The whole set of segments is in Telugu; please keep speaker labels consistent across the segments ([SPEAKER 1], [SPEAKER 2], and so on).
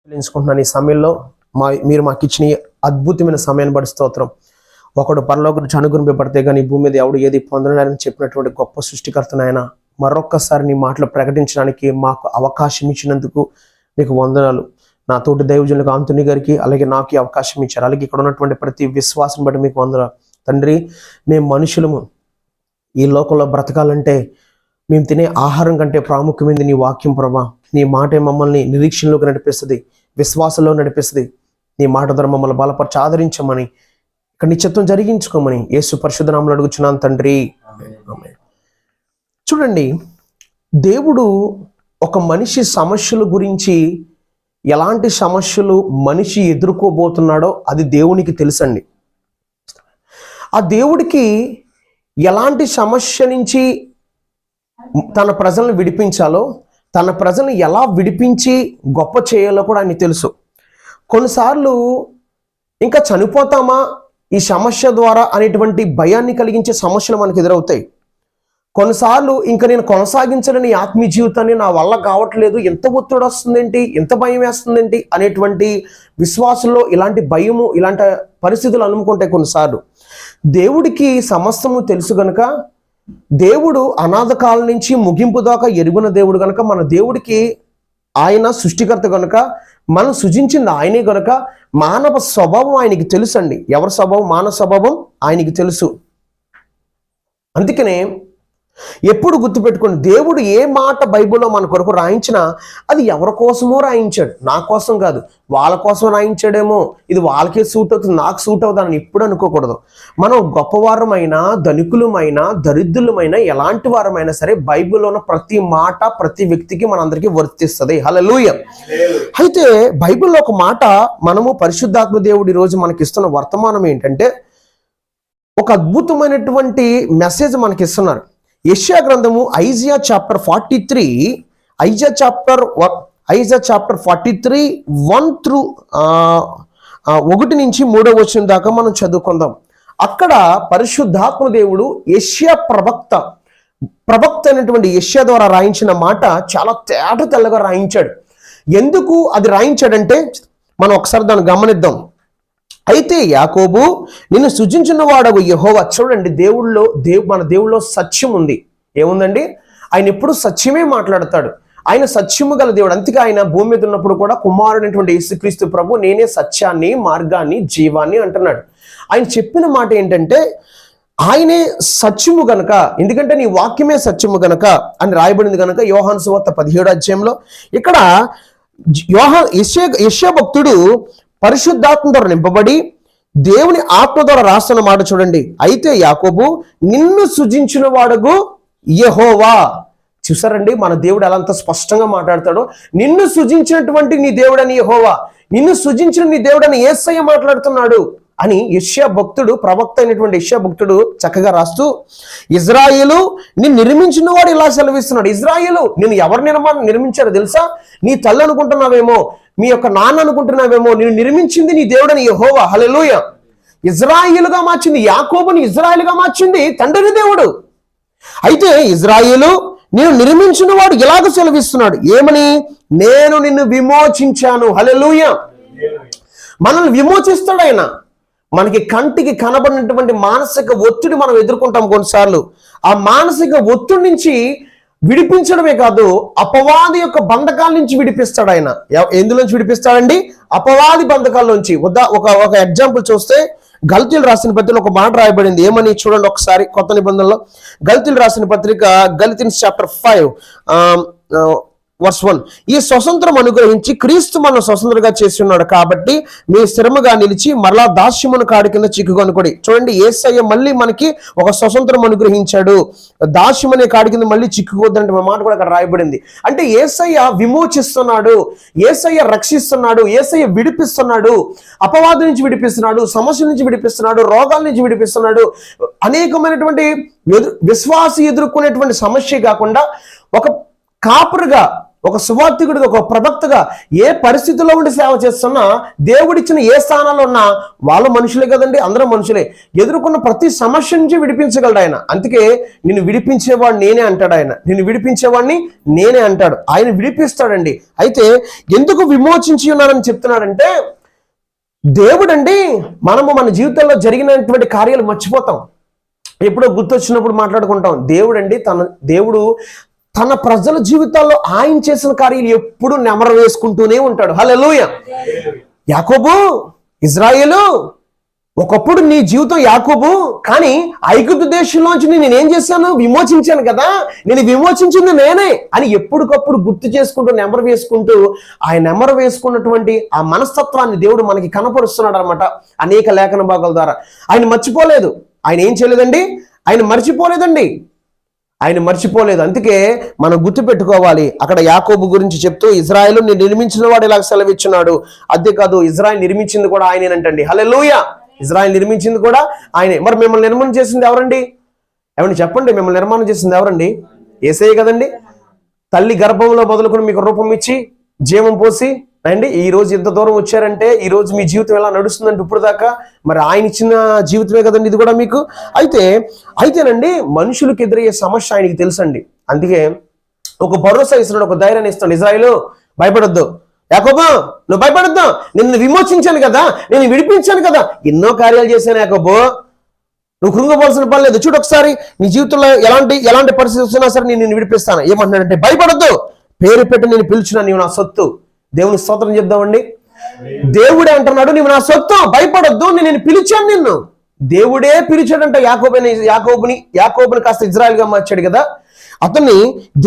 [SPEAKER 1] తెలుసుకుంటున్నాను ఈ సమయంలో మీరు మాకు ఇచ్చిన అద్భుతమైన సమయాన్ని బట్టి స్తోత్రం. ఒకడు పరలోక నుంచి అనుగ్రహింపబడితే కానీ భూమి మీద ఎవడు ఏది పొందడానికి చెప్పినటువంటి గొప్ప సృష్టికర్తను ఆయన మరొక్కసారి నీ మాటలు ప్రకటించడానికి మాకు అవకాశం ఇచ్చినందుకు మీకు వందనాలు. నా తోటి దైవజనులకు ఆంటోనీ గారికి అలాగే నాకు ఈ అవకాశం ఇచ్చారు. అలాగే ఇక్కడ ఉన్నటువంటి ప్రతి విశ్వాసం బట్టి మీకు వందనాలు తండ్రి. మేము మనుషులము ఈ లోకంలో బ్రతకాలంటే మేము తినే ఆహారం కంటే ప్రాముఖ్యమైనది నీ వాక్యం ప్రభా. నీ మాటే మమ్మల్ని నిరీక్షణలోకి నడిపిస్తుంది, విశ్వాసంలో నడిపిస్తుంది. నీ మాట ద్వారా మమ్మల్ని బలపరిచి ఆదరించమని, ఇక్కడ నీ చిత్తం జరిగించుకోమని యేసు పరిశుద్ధ నామములో అడుగుచున్నాను తండ్రి. చూడండి, దేవుడు ఒక మనిషి సమస్యల గురించి, ఎలాంటి సమస్యలు మనిషి ఎదుర్కోబోతున్నాడో అది దేవునికి తెలుసండి. ఆ దేవుడికి ఎలాంటి సమస్య నుంచి తన ప్రజలను విడిపించాలో, తన ప్రజలను ఎలా విడిపించి గొప్ప చేయాలో కూడా ఆయన తెలుసు. కొన్నిసార్లు ఇంకా చనిపోతామా ఈ సమస్య ద్వారా అనేటువంటి భయాన్ని కలిగించే సమస్యలు మనకు ఎదురవుతాయి. కొన్నిసార్లు ఇంకా నేను కొనసాగించలేని ఆత్మీయ జీవితాన్ని నా వల్ల కావట్లేదు, ఎంత ఒత్తిడి వస్తుందేంటి, ఎంత భయం వేస్తుందేంటి అనేటువంటి విశ్వాసంలో ఇలాంటి భయము, ఇలాంటి పరిస్థితులు అనుకుంటే కొన్నిసార్లు దేవుడికి సమస్తము తెలుసు గనుక, దేవుడు అనాథ కాలం నుంచి ముగింపు దాకా ఎరుగున దేవుడు గనుక, మన దేవుడికి ఆయన సృష్టికర్త గనుక, మనం సృజించింది ఆయనే గనుక మానవ స్వభావం ఆయనకి తెలుసు అండి. ఎవరి స్వభావం? మానవ స్వభావం ఆయనకి తెలుసు. అందుకనే ఎప్పుడు గుర్తుపెట్టుకోండి, దేవుడు ఏ మాట బైబిల్లో మన కొరకు రాయించినా అది ఎవరి కోసమో రాయించాడు, నా కోసం కాదు. వాళ్ళ కోసం రాయించాడేమో, ఇది వాళ్ళకే సూట్ అవుతుంది, నాకు సూట్ అవుతుందని ఎప్పుడు అనుకోకూడదు. మనం గొప్పవారమైనా, ధనికులమైనా, దరిద్రులమైనా, ఎలాంటి వారమైనా సరే బైబిల్లో ఉన్న ప్రతి మాట ప్రతి వ్యక్తికి మనందరికీ వర్తిస్తుంది. హల్లెలూయా. అయితే బైబిల్లో ఒక మాట, మనము పరిశుద్ధాత్మ దేవుడు ఈరోజు మనకి ఇస్తున్న వర్తమానం ఏంటంటే, ఒక అద్భుతమైనటువంటి మెసేజ్ మనకి ఇస్తున్నారు. యెషయా గ్రంథము ఐజియా చాప్టర్ 43, ఐజియా చాప్టర్ 43 1 నుంచి 3వ వచనం దాకా మనం చదువుకుందాం. అక్కడ పరిశుద్ధాత్మ దేవుడు యెషయా ప్రవక్త అయినటువంటి యెషయా ద్వారా రాయించిన మాట చాలా తేట తెల్లగా రాయించాడు. ఎందుకు అది రాయించాడంటే మనం ఒకసారి దాన్ని గమనిద్దాం. అయితే యాకోబు నిన్ను సృజించిన వాడవు యెహోవా. చూడండి, మన దేవుళ్ళలో సత్యం ఉంది. ఏముందండి? ఆయన ఎప్పుడు సత్యమే మాట్లాడతాడు. ఆయన సత్యము గల దేవుడు. అందుకే ఆయన భూమి మీద ఉన్నప్పుడు కూడా కుమారుడైనటువంటి యేసుక్రీస్తు ప్రభు నేనే సత్యాన్ని, మార్గాన్ని, జీవాన్ని అంటున్నాడు. ఆయన చెప్పిన మాట ఏంటంటే ఆయనే సత్యము గనక, ఎందుకంటే నీ వాక్యమే సత్యము గనక అని రాయబడింది గనక యోహాను సువార్త 17వ అధ్యాయంలో. ఇక్కడ యెషయా భక్తుడు పరిశుద్ధాత్మ ద్వారా నింపబడి దేవుని ఆత్మ ద్వారా రాస్తున్న మాట చూడండి. అయితే యాకోబు నిన్ను సృజించిన వాడగు యెహోవా. చూసారండి మన దేవుడు ఎలా అంత స్పష్టంగా మాట్లాడతాడో. నిన్ను సృజించినటువంటి నీ దేవుడని యెహోవా, నిన్ను సృజించిన నీ దేవుడని యేసయ్య మాట్లాడుతున్నాడు అని యెషయా భక్తుడు, ప్రవక్త అయినటువంటి యెషయా భక్తుడు చక్కగా రాస్తూ, ఇజ్రాయేలు నిన్ను నిర్మించిన వాడు ఇలా సెలవిస్తున్నాడు. ఇజ్రాయేలు నిన్ను ఎవరు నిర్మించారో తెలుసా? నీ తల్లి అనుకుంటున్నావేమో, మీ యొక్క నాన్న అనుకుంటున్నావేమో, నేను నిర్మించింది నీ దేవుడని యెహోవా. హల్లెలూయా. ఇజ్రాయేలుగా మార్చింది, యాకోబుని ఇజ్రాయేలుగా మార్చింది తండ్రి దేవుడు. అయితే ఇజ్రాయేలు నేను నిర్మించిన వాడు ఇలాగ సెలవిస్తున్నాడు. ఏమని? నేను నిన్ను విమోచించాను. హల్లెలూయా. మనల్ని విమోచిస్తాడు ఆయన. మనకి కంటికి కనబడినటువంటి మానసిక ఒత్తిడి మనం ఎదుర్కొంటాం కొన్నిసార్లు. ఆ మానసిక ఒత్తిడి నుంచి విడిపించడమే కాదు, అపవాది యొక్క బంధకాల నుంచి విడిపిస్తాడు ఆయన. ఎందులోంచి విడిపిస్తాడండి? అపవాది బంధకాల నుంచి. ఒక ఎగ్జాంపుల్ చూస్తే గల్తీలు రాసిన పత్రికలో ఒక మాట రాయబడింది. ఏమని చూడండి ఒకసారి. కొత్త నిబంధనలో గల్తీలు రాసిన పత్రిక గల్తీన్స్ చాప్టర్ 5 verse 1. ఈ స్వతంత్రం అనుగ్రహించి క్రీస్తు మనం స్వతంత్రంగా చేసి ఉన్నాడు కాబట్టి మీ స్థిరముగా నిలిచి మరలా దాస్యమును కాడి కింద చిక్కుకొనుకోడి. చూడండి, యేసయ్య మళ్ళీ మనకి ఒక స్వతంత్రం అనుగ్రహించాడు. దాస్యం అనే కాడి కింద మళ్ళీ చిక్కుకోద్దంటే మాట కూడా అక్కడ రాయబడింది. అంటే యేసయ్య విమోచిస్తున్నాడు, యేసయ్య రక్షిస్తున్నాడు, యేసయ్య విడిపిస్తున్నాడు, అపవాదు నుంచి విడిపిస్తున్నాడు, సమస్య నుంచి విడిపిస్తున్నాడు, రోగాల నుంచి విడిపిస్తున్నాడు. అనేకమైనటువంటి విశ్వాసి ఎదుర్కొనేటువంటి సమస్య కాకుండా ఒక కాపురుగా, ఒక సువార్థికుడిగా, ఒక ప్రవక్తగా ఏ పరిస్థితుల్లో ఉండి సేవ చేస్తున్నా, దేవుడిచ్చిన ఏ స్థానాల్లో ఉన్నా వాళ్ళు మనుషులే కదండి, అందరూ మనుషులే. ఎదుర్కొన్న ప్రతి సమస్య నుంచి విడిపించగలడు ఆయన. అందుకే నిన్ను విడిపించేవాడు నేనే అంటాడు ఆయన. నిన్ను విడిపించేవాడిని నేనే అంటాడు. ఆయన విడిపిస్తాడండి. అయితే ఎందుకు విమోచించి ఉన్నానని చెప్తున్నాడంటే, దేవుడండి మనము మన జీవితంలో జరిగినటువంటి కార్యాలు మర్చిపోతాం. ఎప్పుడో గుర్తొచ్చినప్పుడు మాట్లాడుకుంటాం. దేవుడు తన ప్రజల జీవితాల్లో ఆయన చేసిన కార్యాలు ఎప్పుడు నెమరు వేసుకుంటూనే ఉంటాడు. హల్లెలూయా. యాకోబు, ఇజ్రాయేలు, ఒకప్పుడు నీ జీవితం యాకోబు, కానీ ఐగుప్తు దేశంలోంచి నేనేం చేశాను? విమోచించాను కదా, నేను విమోచించింది నేనే అని ఎప్పటికప్పుడు గుర్తు చేసుకుంటూ నెమరు వేసుకుంటూ, ఆయన నెమరు వేసుకున్నటువంటి ఆ మనస్తత్వాన్ని దేవుడు మనకి కనపరుస్తున్నాడు అనమాట అనేక లేఖన భాగాల ద్వారా. ఆయన మర్చిపోలేదు. ఆయన ఏం చేయలేదండి? ఆయన మర్చిపోలేదండి. ఆయన మర్చిపోలేదు. అందుకే మనం గుర్తు పెట్టుకోవాలి. అక్కడ యాకోబు గురించి చెప్తూ, ఇజ్రాయేలు నేను నిర్మించిన వాడు ఇలా సెలవిచ్చున్నాడు. అంతేకాదు, ఇజ్రాయేల్ నిర్మించింది కూడా ఆయనేనంటండి. హల్లెలూయా. ఇజ్రాయేల్ నిర్మించింది కూడా ఆయనే. మరి మిమ్మల్ని నిర్మాణం చేసింది ఎవరండి? ఏమండి చెప్పండి, మిమ్మల్ని నిర్మాణం చేసింది ఎవరండి? యేసయ్య కదండి. తల్లి గర్భంలో మొదలుకొని మీకు రూపం ఇచ్చి జీవం పోసి అండి ఈ రోజు ఇంత దూరం వచ్చారంటే, ఈ రోజు మీ జీవితం ఎలా నడుస్తుందంటే ఇప్పుడు దాకా మరి ఆయన ఇచ్చిన జీవితమే కదండి ఇది కూడా మీకు. అయితేనండి మనుషులకు ఎదురయ్యే సమస్య ఆయనకి తెలుసండి. అందుకే ఒక భరోసా ఇస్తున్నాడు, ఒక ధైర్యాన్ని ఇస్తున్నాడు. ఇజ్రాయేలు భయపడొద్దు, యాకోబు నువ్వు భయపడొద్దు, నిన్ను విమోచించాను కదా, నేను విడిపించాను కదా, ఎన్నో కార్యాలు చేశాను యాకోబు, నువ్వు కృంగపోవాల్సిన పని లేదు. చూడు ఒకసారి నీ జీవితంలో ఎలాంటి పరిస్థితి వస్తున్నా సరే నేను నిన్ను విడిపిస్తాను. ఏమంటున్నాడంటే, భయపడొద్దు, పేరు పెట్టి నేను పిలిచిన నీవు నా సొత్తు. దేవుని స్తోత్రం చెప్దామండి. దేవుడే అంటున్నాడు, నీవు నా సొత్తు, భయపడొద్దు, నేను పిలిచాను నిన్ను. దేవుడే పిలిచాడంట యాకోబుని కాస్త ఇజ్రాయెల్ గా మార్చాడు కదా. అతన్ని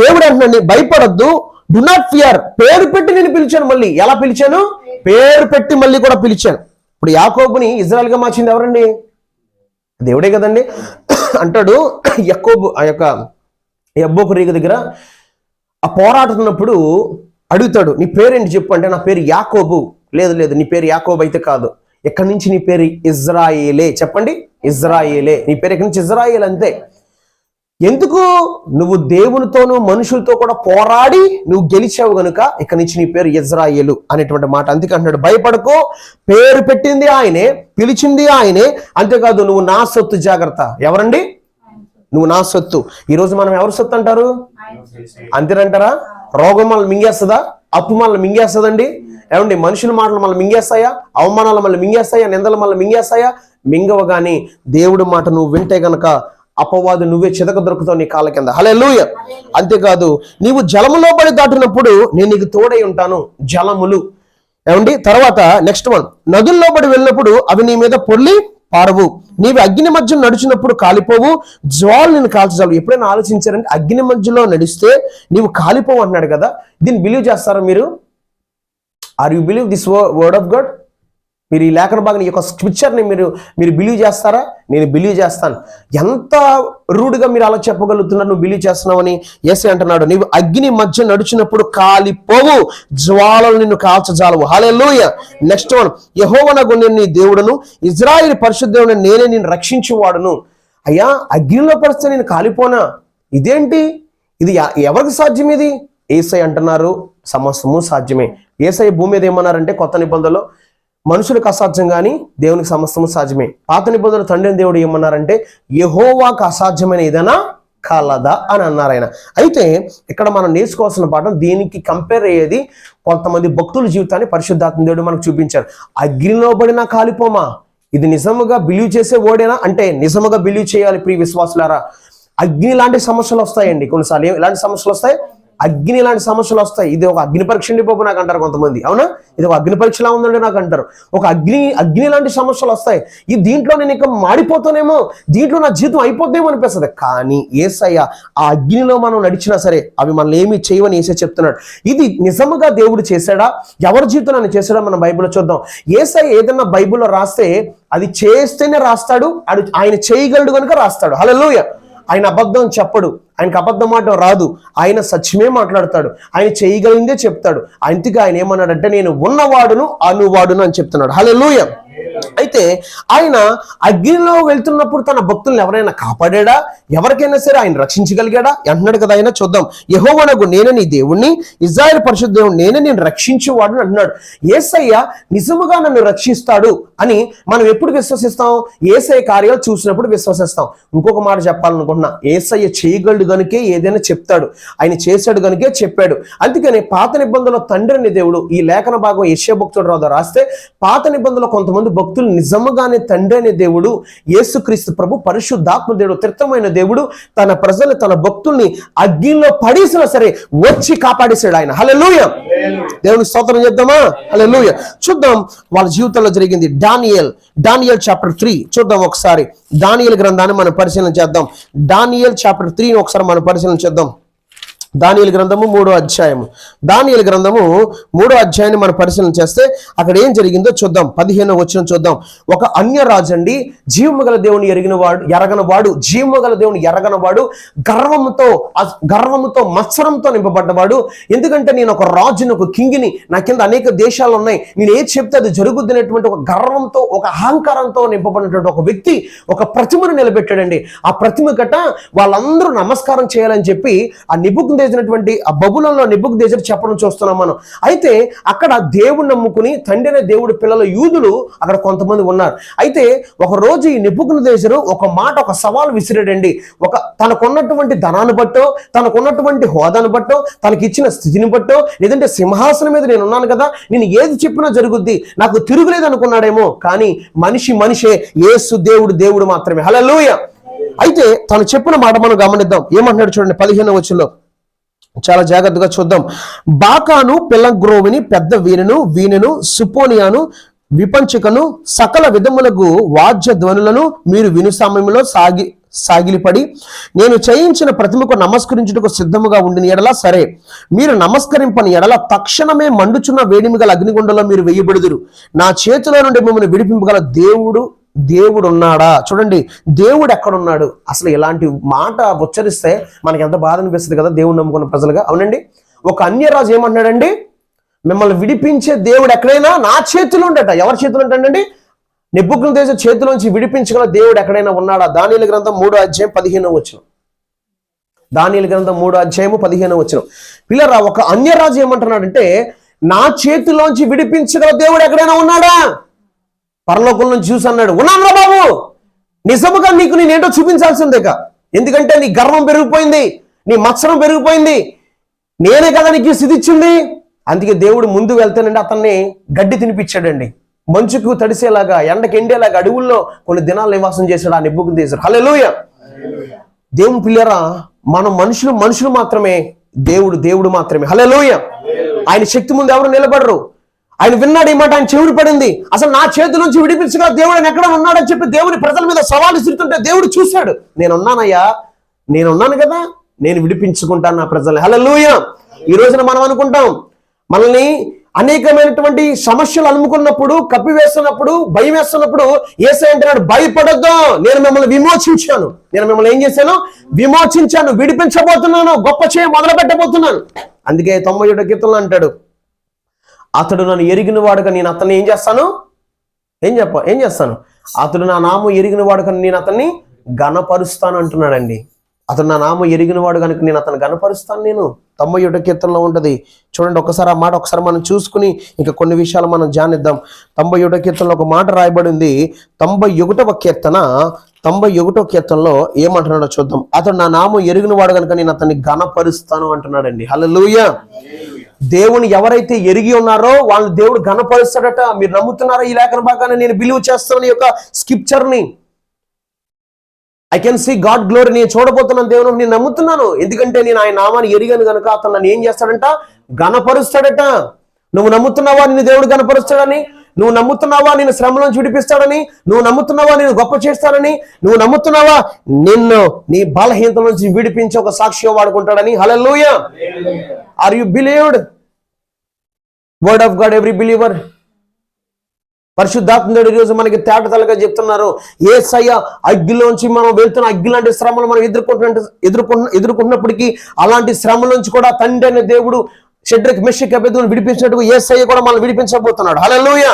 [SPEAKER 1] దేవుడు అంటున్నాడు, భయపడొద్దు, డు నాట్ ఫియర్, పేరు పెట్టి నేను పిలిచాను. మళ్ళీ ఎలా పిలిచాను? పేరు పెట్టి మళ్ళీ కూడా పిలిచాను. ఇప్పుడు యాకోబుని ఇజ్రాయెల్ గా మార్చింది ఎవరండి? దేవుడే కదండి. అంటాడు యాకోబు ఆ యొక్క యబ్బోకు రేగ దగ్గర ఆ పోరాడుతున్నప్పుడు అడుగుతాడు, నీ పేరేంటి చెప్పు అంటే, నా పేరు యాకోబు. లేదు నీ పేరు యాకోబు అయితే కాదు, ఎక్కడి నుంచి నీ పేరు ఇజ్రాయేలే. చెప్పండి, ఇజ్రాయేలే. నీ పేరు ఎక్కడి నుంచి? ఇజ్రాయేల్. అంతే. ఎందుకు? నువ్వు దేవునితోనూ మనుషులతో కూడా పోరాడి నువ్వు గెలిచావు గనుక ఇక్కడి నుంచి నీ పేరు ఇజ్రాయేలు అనేటువంటి మాట. అందుకే అంటున్నాడు, భయపడకు, పేరు పెట్టింది ఆయనే, పిలిచింది ఆయనే. అంతేకాదు, నువ్వు నా సొత్తు, జాగ్రత్త. ఎవరండి? నువ్వు నా సొత్తు. ఈరోజు మనం ఎవరు సొత్తు అంటారు? అంతేనంటారా? రోగం మనల్ని మింగేస్తుందా? అప్పు మనల్ని మింగేస్తుందండి? ఏమండి, మనుషుల మాటలు మనల్ని మింగేస్తాయా? అవమానాలు మనల్ని మింగేస్తాయా? నిందలు మనల్ని మింగేస్తాయా? మింగవ. గాని దేవుడి మాట నువ్వు వింటే గనక అపవాదు నువ్వే చితక దొరుకుతావు నీ కాళ్ళ కింద. హల్లెలూయా. అంతేకాదు, నీవు జలములో పడి దాటినప్పుడు నేను నీకు తోడై ఉంటాను. జలములు. ఏమండి, తర్వాత నెక్స్ట్ వన్, నదుల్లో పడి వెళ్ళినప్పుడు అవి నీ మీద పొర్లి పారవు, నీవు అగ్ని మధ్య నడిచినప్పుడు కాలిపోవు, జ్వాలు నేను కాల్చజాలు. ఎప్పుడైనా ఆలోచించారంటే, అగ్ని మధ్యలో నడిస్తే నీవు కాలిపోవు అంటున్నాడు కదా. దీన్ని బిలీవ్ చేస్తారా మీరు? Are you believe this word of God? మీరు ఈ లేఖన భాగం, ఈ యొక్క స్క్రిప్చర్ని మీరు బిలీవ్ చేస్తారా? నేను బిలీవ్ చేస్తాను. ఎంత రూడ్గా మీరు అలా చెప్పగలుగుతున్నారు, నువ్వు బిలీవ్ చేస్తున్నావని. యేసయ్య అంటున్నాడు, నీవు అగ్ని మధ్య నడిచినప్పుడు కాలిపోవు, జ్వాలలు నిన్ను కాల్చజాలవు. హల్లెలూయా. నెక్స్ట్ వన్, యెహోవానగు నేను నీ దేవుడును, ఇజ్రాయేలు పరిశుద్ధుడైన నేనే నిన్ను రక్షించువాడును. అయ్యా, అగ్నిలో పడితే నేను కాలిపోనా? ఇదేంటి? ఇది ఎవరికి సాధ్యం? ఇది యేసయ్య అంటున్నారు, సమస్తము సాధ్యమే. యేసయ్య భూమి మీద ఏమన్నారంటే, కొత్త నిబంధనలో మనుషులకు అసాధ్యం కానీ దేవునికి సమస్తము సాధ్యమే. పాత నిబంధనలు తండ్రి దేవుడు ఏమన్నారంటే, యెహోవాకు అసాధ్యమైన ఏదైనా కలదా అని అన్నారు ఆయన. అయితే ఇక్కడ మనం నేర్చుకోవాల్సిన పాఠం, దీనికి కంపేర్ అయ్యేది కొంతమంది భక్తుల జీవితాన్ని పరిశుద్ధాత్మ దేవుడు మనకు చూపించారు. అగ్నిలో పడినా కాలిపోమా? ఇది నిజముగా బిలీవ్ చేసే ఓడేనా అంటే, నిజముగా బిలీవ్ చేయాలి ప్రియ విశ్వాసులారా. అగ్ని లాంటి సమస్యలు వస్తాయండి కొన్నిసార్లు. ఎలాంటి సమస్యలు వస్తాయి? అగ్ని లాంటి సమస్యలు వస్తాయి. ఇది ఒక అగ్ని పరీక్ష అండి బాబు నాకు అంటారు కొంతమంది. అవునా, ఇది ఒక అగ్ని పరీక్షలా ఉందండి నాకు అంటారు. ఒక అగ్ని లాంటి సమస్యలు వస్తాయి. దీంట్లో నేను ఇంకా మాడిపోతానేమో, దీంట్లో నా జీవితం అయిపోతేమో అనిపిస్తుంది. కానీ యేసయ్య ఆ అగ్నిలో మనం నడిచినా సరే అవి మనల్ని ఏమీ చేయవని యేసయ్య చెప్తున్నాడు. ఇది నిజముగా దేవుడు చేశాడా? ఎవరి జీవితంలో చేశాడా? మనం బైబిల్లో చూద్దాం. యేసయ్య ఏదన్నా బైబిల్లో రాస్తే అది చేస్తేనే రాస్తాడు, ఆయన చేయగలడు కనుక రాస్తాడు. హల్లెలూయా. ఆయన అబద్ధం చెప్పడు, ఆయనకు అబద్ధం మాట రాదు, ఆయన సత్యమే మాట్లాడతాడు, ఆయన చేయగలిగిందే చెప్తాడు. అందుకే ఆయన ఏమన్నాడంటే, నేను ఉన్నవాడును అనువాడును అని చెప్తున్నాడు. హల్లెలూయా. అయితే ఆయన అగ్నిలో వెళ్తున్నప్పుడు తన భక్తులను ఎవరైనా కాపాడా? ఎవరికైనా సరే ఆయన రక్షించగలిగాడా? అంటున్నాడు కదా ఆయన. చూద్దాం. యెహోవానగు నేనే నీ దేవుణ్ణి, ఇశ్రాయేలు పరిశుద్ధ దేవుడు నేనే, నేను రక్షించేవాడు అంటున్నాడు. యేసయ్య నిజముగా నన్ను రక్షిస్తాడు అని మనం ఎప్పుడు విశ్వసిస్తాం? యేసయ్య కార్యాలు చూసినప్పుడు విశ్వసిస్తాం. ఇంకొక మాట చెప్పాలనుకుంటున్నా, యేసయ్య చేయగలడు గనుకే ఏదైనా చెప్తాడు, ఆయన చేశాడు గనుకే చెప్పాడు. అందుకని పాత నిబంధనలో తండ్రి అనే దేవుడు, ఈ లేఖన భాగం యెషయా భక్తుడు రాదు రాస్తే, పాత నిబంధనలో కొంతమంది భక్తులు నిజముగానే తండ్రి అనే దేవుడు, యేసుక్రీస్తు ప్రభు పరిశుద్ధాత్మ దేవుడు, త్రిత్వమైన దేవుడు తన ప్రజలు, తన భక్తుల్ని అగ్నిలో పడేసినా సరే వచ్చి కాపాడేశాడు ఆయన. హల్లెలూయా, దేవునికి స్తోత్రం చెప్దామా? హల్లెలూయా. చూద్దాం వాళ్ళ జీవితంలో జరిగింది. దానియేల్ చాప్టర్ 3 చూద్దాం ఒకసారి. దానియేలు గ్రంథాన్ని మనం పరిశీలన చేద్దాం. దానియేల్ చాప్టర్ 3 ఒకసారి మనం పరిశీలన చేద్దాం. దానియేలు గ్రంథము 3వ అధ్యాయము. దానియేలు గ్రంథము 3వ అధ్యాయాన్ని మనం పరిశీలన చేస్తే అక్కడ ఏం జరిగిందో చూద్దాం. 15వ వచనం చూద్దాం. ఒక అన్యరాజు అండి, జీవము గల దేవుని ఎరగనవాడు, జీవము గల దేవుని ఎరగనవాడు, గర్వముతో మత్సరంతో నింపబడ్డవాడు. ఎందుకంటే నేను ఒక రాజుని, ఒక కింగిని, నా కింద అనేక దేశాలు ఉన్నాయి, నేను ఏది చెప్తే అది జరుగుతున్నటువంటి ఒక గర్వంతో, ఒక అహంకారంతో నింపబడినటువంటి ఒక వ్యక్తి ఒక ప్రతిమను నిలబెట్టాడండి. ఆ ప్రతిమ గట వాళ్ళందరూ నమస్కారం చేయాలని చెప్పి ఆ నెబుకద్నెజరు ఆ బబులోనులో నెబుకద్నెజరు చెప్పడం చూస్తున్నాం మనం. అయితే అక్కడ దేవుణ్ణి నమ్ముకుని తండ్రి అనే దేవుడి పిల్లల యూదులు అక్కడ కొంతమంది ఉన్నారు. అయితే ఒక రోజు ఈ నెబుకద్నెజరు ఒక మాట, ఒక సవాల్ విసిరాడండి. తనకున్నటువంటి ధనాన్ని బట్టో, తనకున్నటువంటి హోదాను బట్టో, తనకిచ్చిన స్థితిని బట్టో, లేదంటే సింహాసనం మీద నేను ఉన్నాను కదా, నేను ఏది చెప్పినా జరుగుద్ది, నాకు తిరుగులేదు అనుకున్నాడేమో. కానీ మనిషే, యేసు దేవుడు మాత్రమే. హల్లెలూయా. అయితే తను చెప్పిన మాట మనం గమనిద్దాం. ఏమంటున్నాడు చూడండి 15వ వచనంలో, చాలా జాగ్రత్తగా చూద్దాం. బాకాను, పిల్లగ్రోవిని, పెద్ద వీణను, సుపోనియాను, విపంచికను, సకల విధములకు వాద్య ధ్వనులను మీరు విను సమయంలో సాగిలిపడి నేను చేయించిన ప్రతిమకు నమస్కరించుటకు సిద్ధముగా ఉండిన ఎడల సరే, మీరు నమస్కరింపని ఎడల తక్షణమే మండుచున్న వేడిమి గల అగ్నిగుండంలో మీరు వేయబడుదురు. నా చేతిలో నుండి మిమ్మల్ని విడిపింపగల దేవుడు ఉన్నాడా? చూడండి, దేవుడు ఎక్కడున్నాడు? అసలు ఇలాంటి మాట ఉచ్చరిస్తే మనకి ఎంత బాధ అనిపిస్తుంది కదా దేవుడు నమ్ముకున్న ప్రజలుగా. అవునండి, ఒక అన్యరాజు ఏమంటున్నాడండి, మిమ్మల్ని విడిపించే దేవుడు ఎక్కడైనా నా చేతిలో ఉండట. ఎవరి చేతిలో ఉంటాడండి? నెబుకద్నెజరు చేతిలోంచి విడిపించగల దేవుడు ఎక్కడైనా ఉన్నాడా? దానియేలు గ్రంథం 3వ అధ్యాయం 15వ వచనం. దానియేలు గ్రంథం 3వ అధ్యాయము 15వ వచనం. పిల్లరా, ఒక అన్యరాజు ఏమంటున్నాడంటే, నా చేతిలోంచి విడిపించగల దేవుడు ఎక్కడైనా ఉన్నాడా? పరలోకం నుంచి చూసి అన్నాడు, ఉన్నాను బాబు, నిజముగా నీకు నేనేంటో చూపించాల్సిందేక. ఎందుకంటే నీ గర్వం పెరిగిపోయింది, నీ మత్సరం పెరిగిపోయింది, నేనే కదా నీకు స్థితి ఇచ్చింది. అందుకే దేవుడు ముందు వెళ్తానండి అతన్ని గడ్డి తినిపించాడండి, మంచుకు తడిసేలాగా, ఎండకి ఎండేలాగా అడవుల్లో కొన్ని దినాలు నివాసం చేశాడు ఆ నెబుకద్నెజరు. హల్లెలూయా. దేవుని పిల్లరా, మనం మనుషులు మాత్రమే, దేవుడు మాత్రమే. హల్లెలూయా. ఆయన శక్తి ముందు ఎవరు నిలబడరు. ఆయన విన్నాడు ఈ మాట, ఆయన చెవుడు పడింది. అసలు నా చేతి నుంచి విడిపించగా దేవుడు ఎక్కడ ఉన్నాడని చెప్పి దేవుని ప్రజల మీద సవాలు విసురుతుంటే దేవుడు చూశాడు, నేనున్నానయ్యా, నేనున్నాను కదా, నేను విడిపించుకుంటాను నా ప్రజల్ని. హల్లెలూయా. ఈ రోజున మనం అనుకుంటాం, మనల్ని అనేకమైనటువంటి సమస్యలు అలుముకున్నప్పుడు, కప్పివేస్తున్నప్పుడు, భయం వేస్తున్నప్పుడు యేసయ్య అంటున్నాడు, భయపడొద్దు, నేను మిమ్మల్ని విమోచించాను. నేను మిమ్మల్ని ఏం చేశాను? విమోచించాను, విడిపించబోతున్నాను, గొప్ప చేయ మొదలు పెట్టబోతున్నాను. అందుకే 91వ కీర్తనలో అంటాడు, అతడు నన్ను ఎరిగిన వాడుగా నేను అతన్ని ఏం చేస్తాను? ఏం చేస్తాను? అతడు నా నామం ఎరిగిన వాడు కనుక నేను అతన్ని గణపరుస్తాను అంటున్నాడండి. అతడు నా నామం ఎరిగిన వాడు కనుక నేను అతను గణపరుస్తాను. నేను 91వ కీర్తనలో ఉంటుంది. చూడండి ఒకసారి ఆ మాట ఒకసారి మనం చూసుకుని ఇంకా కొన్ని విషయాలు మనం ధ్యానిద్దాం. 91వ కీర్తనలో ఒక మాట రాయబడి ఉంది. 91వ కీర్తనలో ఏమంటున్నాడో చూద్దాం. అతడు నా నామం ఎరిగిన వాడు కనుక నేను అతన్ని గణపరుస్తాను అంటున్నాడండి. హల్లెలూయా. దేవుని ఎవరైతే ఎరిగి ఉన్నారో వాళ్ళని దేవుడు ఘనపరుస్తాడట. మీరు నమ్ముతున్నారా ఈ లేఖన భాగాన్ని? నేను బిలీవ్ చేస్తాను ఈ యొక్క స్క్రిప్చర్ని. I can see God glory. నేను చూడబోతున్నాను దేవుని, నేను నమ్ముతున్నాను. ఎందుకంటే నేను ఆయన నామాన్ని ఎరిగాను కనుక అతను నన్ను ఏం చేస్తాడంట? ఘనపరుస్తాడట. నువ్వు నమ్ముతున్నావా నిన్ను దేవుడు ఘనపరుస్తాడని? నువ్వు నమ్ముతున్నావా నేను శ్రమలోంచి విడిపిస్తాడని? నువ్వు నమ్ముతున్నావా నేను గొప్ప చేస్తానని? నువ్వు నమ్ముతున్నావా నిన్ను నీ బలహీనత నుంచి విడిపించి ఒక సాక్షిగా వాడుకుంటాడని? Hallelujah. Are you believed word of God every believer? పరిశుద్ధాత్ముడు ఈరోజు మనకి తేటతలగా చెప్తున్నారు, యేసయ్య అగ్గిలోంచి మనం వెళ్తున్న అగ్గి లాంటి శ్రమలు మనం ఎదుర్కొంటున్నప్పటికీ అలాంటి శ్రమల నుంచి కూడా తండ్రి అనే దేవుడు షడ్రక్ మెషక్ అబేద్నెగోలను విడిపించినట్టుగా యేసయ్య కూడా మనల్ని విడిపించబోతున్నాడు. హల్లెలూయా.